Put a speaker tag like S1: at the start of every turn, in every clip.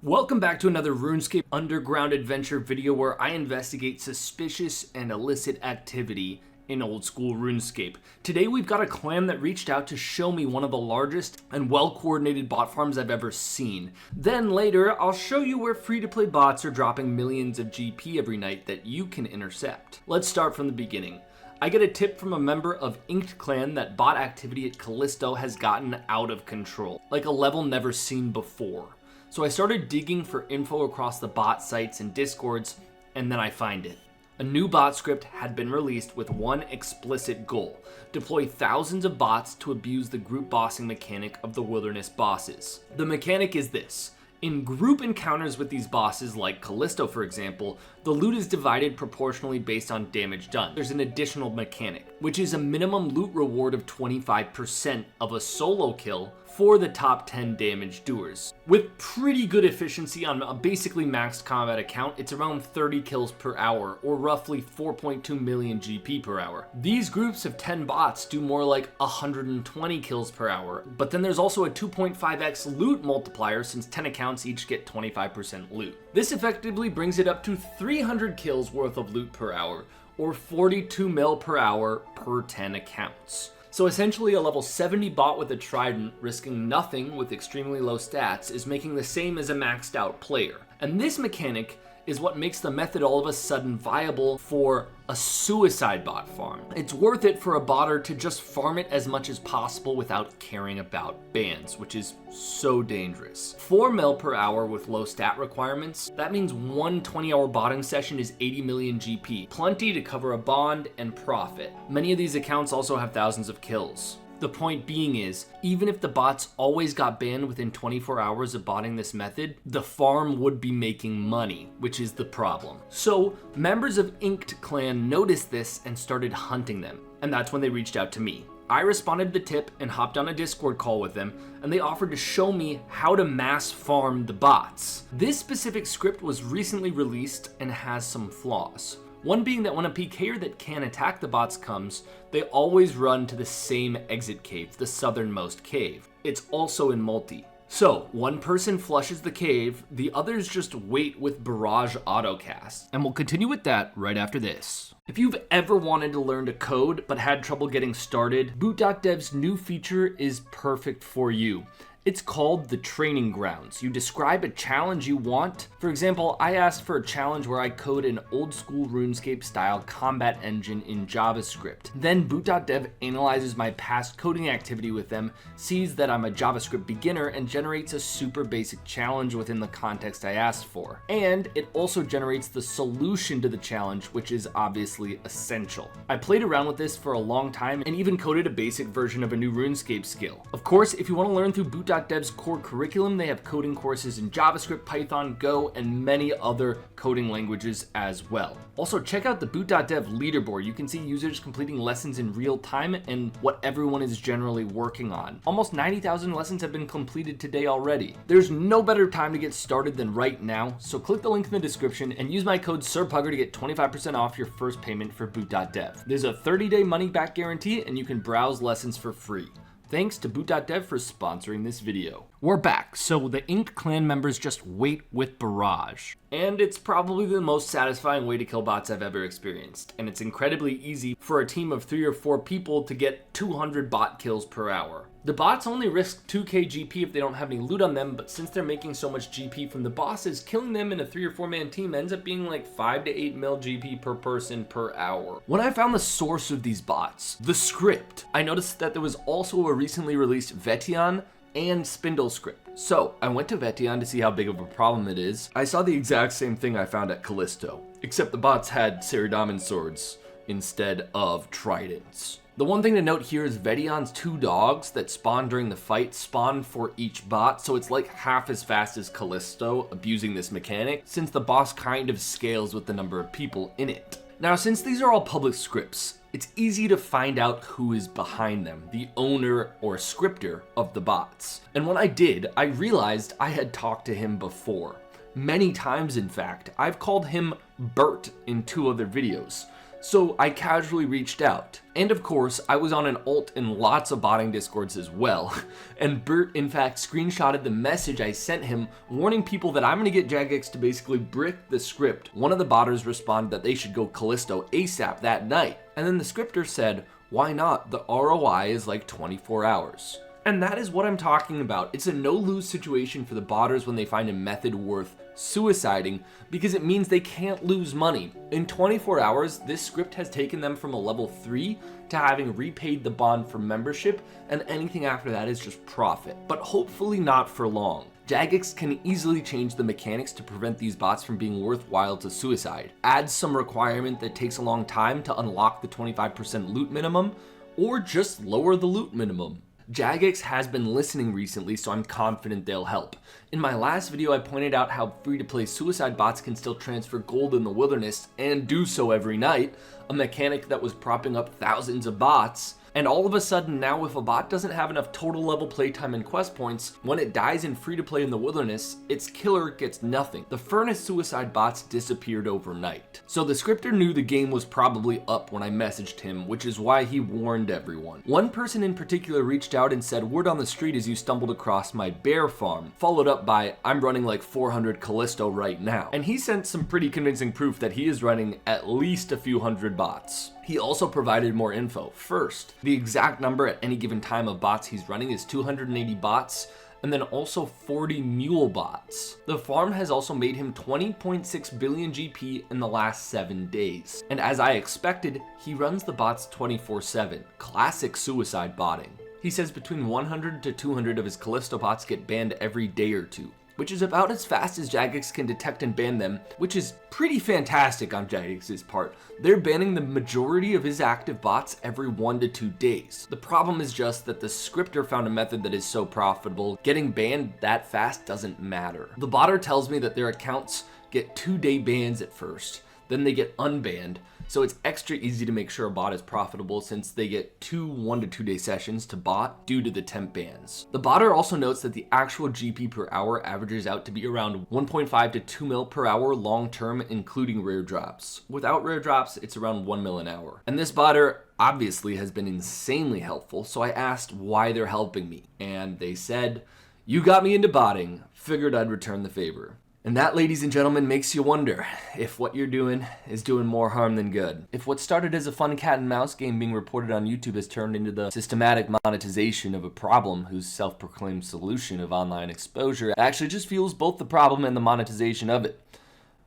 S1: Welcome back to another RuneScape Underground Adventure video where I investigate suspicious and illicit activity in old school RuneScape. Today we've got a clan that reached out to show me one of the largest and well-coordinated bot farms I've ever seen. Then later, I'll show you where free-to-play bots are dropping millions of GP every night that you can intercept. Let's start from the beginning. I get a tip from a member of Inked Clan that bot activity at Callisto has gotten out of control, like a level never seen before. So I started digging for info across the bot sites and discords, and then I find it. A new bot script had been released with one explicit goal: deploy thousands of bots to abuse the group bossing mechanic of the wilderness bosses. The mechanic is this: in group encounters with these bosses, like Callisto for example, the loot is divided proportionally based on damage done. There's an additional mechanic, which is a minimum loot reward of 25% of a solo kill for the top 10 damage doers. With pretty good efficiency on a basically maxed combat account, it's around 30 kills per hour, or roughly 4.2 million GP per hour. These groups of 10 bots do more like 120 kills per hour, but then there's also a 2.5x loot multiplier since 10 accounts each get 25% loot. This effectively brings it up to 300 kills worth of loot per hour, or 42 mil per hour per 10 accounts. So essentially a level 70 bot with a trident risking nothing with extremely low stats is making the same as a maxed out player. And this mechanic is what makes the method all of a sudden viable for a suicide bot farm. It's worth it for a botter to just farm it as much as possible without caring about bans, which is so dangerous. 4 mil per hour with low stat requirements, that means one 20-hour botting session is 80 million GP, plenty to cover a bond and profit. Many of these accounts also have thousands of kills. The point being is, even if the bots always got banned within 24 hours of botting this method, the farm would be making money, which is the problem. So, members of Inked Clan noticed this and started hunting them, and that's when they reached out to me. I responded to the tip and hopped on a Discord call with them, and they offered to show me how to mass farm the bots. This specific script was recently released and has some flaws. One being that when a PKer that can attack the bots comes, they always run to the same exit cave, the southernmost cave. It's also in multi. So, one person flushes the cave, the others just wait with barrage autocast. And we'll continue with that right after this. If you've ever wanted to learn to code but had trouble getting started, Boot.dev's new feature is perfect for you. It's called the Training Grounds. You describe a challenge you want. For example, I asked for a challenge where I code an old school RuneScape style combat engine in JavaScript. Then Boot.dev analyzes my past coding activity with them, sees that I'm a JavaScript beginner, and generates a super basic challenge within the context I asked for. And it also generates the solution to the challenge, which is obviously essential. I played around with this for a long time and even coded a basic version of a new RuneScape skill. Of course, if you want to learn through Boot.dev's core curriculum, they have coding courses in JavaScript, Python, Go, and many other coding languages as well. Also, check out the Boot.dev leaderboard. You can see users completing lessons in real time and what everyone is generally working on. Almost 90,000 lessons have been completed today already. There's no better time to get started than right now, so click the link in the description and use my code sirpugger to get 25% off your first payment for Boot.dev. There's a 30-day money-back guarantee, and you can browse lessons for free. Thanks to Boot.dev for sponsoring this video. We're back, so the Inked Clan members just wait with barrage. And it's probably the most satisfying way to kill bots I've ever experienced, and it's incredibly easy for a team of 3 or 4 people to get 200 bot kills per hour. The bots only risk 2k GP if they don't have any loot on them, but since they're making so much GP from the bosses, killing them in a 3 or 4 man team ends up being like 5 to 8 mil GP per person per hour. When I found the source of these bots, the script, I noticed that there was also a recently released Veton and Spindle script. So I went to Veton to see how big of a problem it is. I saw the exact same thing I found at Callisto, except the bots had Saridaman swords instead of tridents. The one thing to note here is Veton's 2 dogs that spawn during the fight spawn for each bot, so it's like half as fast as Callisto abusing this mechanic, since the boss kind of scales with the number of people in it. Now, since these are all public scripts, it's easy to find out who is behind them, the owner or scriptor of the bots. And when I did, I realized I had talked to him before. Many times, in fact. I've called him Bert in 2 other videos. So I casually reached out. And of course, I was on an alt in lots of botting discords as well. And Bert, in fact, screenshotted the message I sent him warning people that I'm gonna get Jagex to basically brick the script. One of the botters responded that they should go Callisto ASAP that night. And then the scriptor said, why not? The ROI is like 24 hours. And that is what I'm talking about. It's a no-lose situation for the botters when they find a method worth suiciding, because it means they can't lose money. In 24 hours, this script has taken them from a level 3 to having repaid the bond for membership, and anything after that is just profit. But hopefully not for long. Jagex can easily change the mechanics to prevent these bots from being worthwhile to suicide. Add some requirement that takes a long time to unlock the 25% loot minimum, or just lower the loot minimum. Jagex has been listening recently, so I'm confident they'll help. In my last video, I pointed out how free-to-play suicide bots can still transfer gold in the wilderness, and do so every night, a mechanic that was propping up thousands of bots. And all of a sudden now, if a bot doesn't have enough total level playtime and quest points, when it dies in free-to-play in the wilderness, its killer gets nothing. The furnace suicide bots disappeared overnight. So the scriptor knew the game was probably up when I messaged him, which is why he warned everyone. One person in particular reached out and said, word on the street is you stumbled across my bear farm, followed up by, I'm running like 400 Callisto right now. And he sent some pretty convincing proof that he is running at least a few hundred bots. He also provided more info. First, the exact number at any given time of bots he's running is 280 bots, and then also 40 mule bots. The farm has also made him 20.6 billion GP in the last 7 days. And as I expected, he runs the bots 24/7. Classic suicide botting. He says between 100 to 200 of his Callisto bots get banned every day or two, which is about as fast as Jagex can detect and ban them, which is pretty fantastic on Jagex's part. They're banning the majority of his active bots every 1 to 2 days. The problem is just that the scriptor found a method that is so profitable, getting banned that fast doesn't matter. The botter tells me that their accounts get 2-day bans at first, then they get unbanned, so it's extra easy to make sure a bot is profitable since they get 2 1 to 2 day sessions to bot due to the temp bans. The botter also notes that the actual GP per hour averages out to be around 1.5 to 2 mil per hour long term, including rare drops. Without rare drops, it's around 1 mil an hour. And this botter obviously has been insanely helpful, so I asked why they're helping me, and they said, you got me into botting, figured I'd return the favor. And that, ladies and gentlemen, makes you wonder if what you're doing is doing more harm than good. If what started as a fun cat and mouse game being reported on YouTube has turned into the systematic monetization of a problem whose self-proclaimed solution of online exposure actually just fuels both the problem and the monetization of it.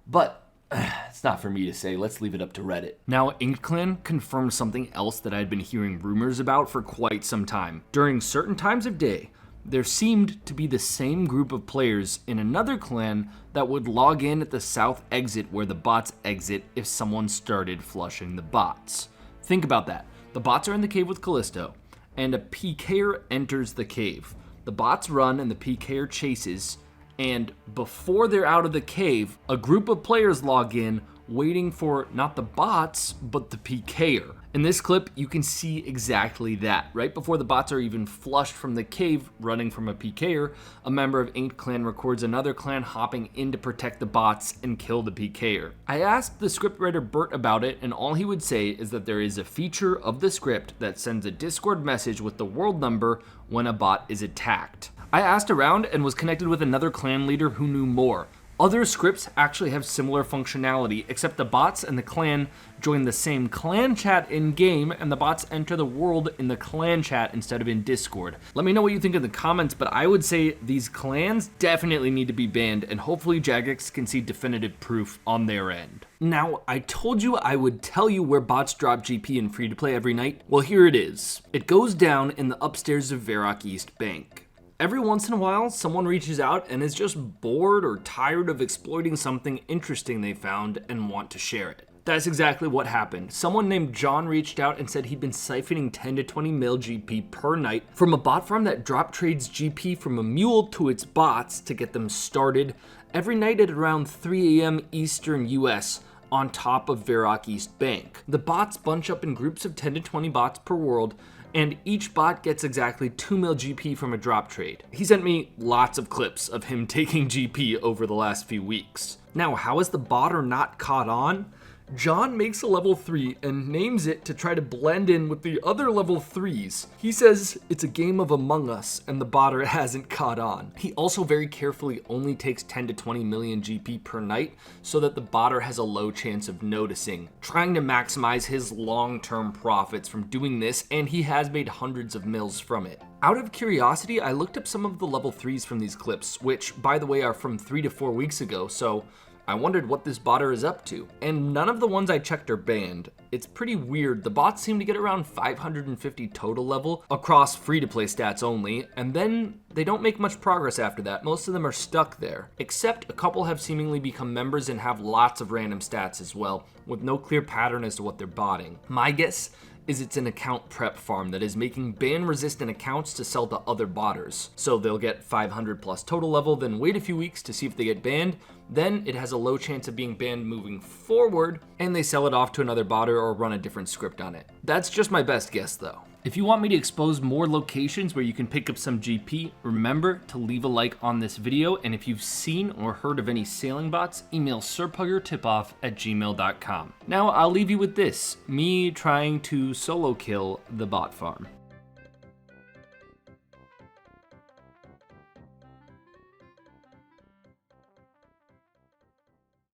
S1: But it's not for me to say, let's leave it up to Reddit. Now, InkedClan confirmed something else that I'd been hearing rumors about for quite some time. During certain times of day, there seemed to be the same group of players in another clan that would log in at the south exit where the bots exit if someone started flushing the bots. Think about that. The bots are in the cave with Callisto, and a PKer enters the cave. The bots run and the PKer chases, and before they're out of the cave, a group of players log in waiting for not the bots, but the PKer. In this clip, you can see exactly that. Right before the bots are even flushed from the cave running from a PKer, a member of Inked Clan records another clan hopping in to protect the bots and kill the PKer. I asked the scriptwriter Bert about it, and all he would say is that there is a feature of the script that sends a Discord message with the world number when a bot is attacked. I asked around and was connected with another clan leader who knew more. Other scripts actually have similar functionality, except the bots and the clan join the same clan chat in-game, and the bots enter the world in the clan chat instead of in Discord. Let me know what you think in the comments, but I would say these clans definitely need to be banned, and hopefully Jagex can see definitive proof on their end. Now, I told you I would tell you where bots drop GP in free-to-play every night. Well, here it is. It goes down in the upstairs of Varrock East Bank. Every once in a while, someone reaches out and is just bored or tired of exploiting something interesting they found and want to share it. That's exactly what happened. Someone named John reached out and said he'd been siphoning 10 to 20 mil GP per night from a bot farm that drop trades GP from a mule to its bots to get them started every night at around 3 a.m. Eastern US on top of Varrock East Bank. The bots bunch up in groups of 10 to 20 bots per world, and each bot gets exactly 2 mil GP from a drop trade. He sent me lots of clips of him taking GP over the last few weeks. Now, how is the botter not caught on? John makes a level 3 and names it to try to blend in with the other level 3s. He says it's a game of Among Us and the botter hasn't caught on. He also very carefully only takes 10 to 20 million GP per night so that the botter has a low chance of noticing, trying to maximize his long-term profits from doing this, and he has made hundreds of mils from it. Out of curiosity, I looked up some of the level 3s from these clips, which by the way are from 3 to 4 weeks ago, so I wondered what this botter is up to, and none of the ones I checked are banned. It's pretty weird. The bots seem to get around 550 total level across free-to-play stats only, and then they don't make much progress after that. Most of them are stuck there, except a couple have seemingly become members and have lots of random stats as well, with no clear pattern as to what they're botting. My guess is it's an account prep farm that is making ban-resistant accounts to sell to other botters. So they'll get 500 plus total level, then wait a few weeks to see if they get banned, then it has a low chance of being banned moving forward, and they sell it off to another botter or run a different script on it. That's just my best guess though. If you want me to expose more locations where you can pick up some GP, remember to leave a like on this video, and if you've seen or heard of any sailing bots, email sirpuggertipoff@gmail.com. Now I'll leave you with this, me trying to solo kill the bot farm.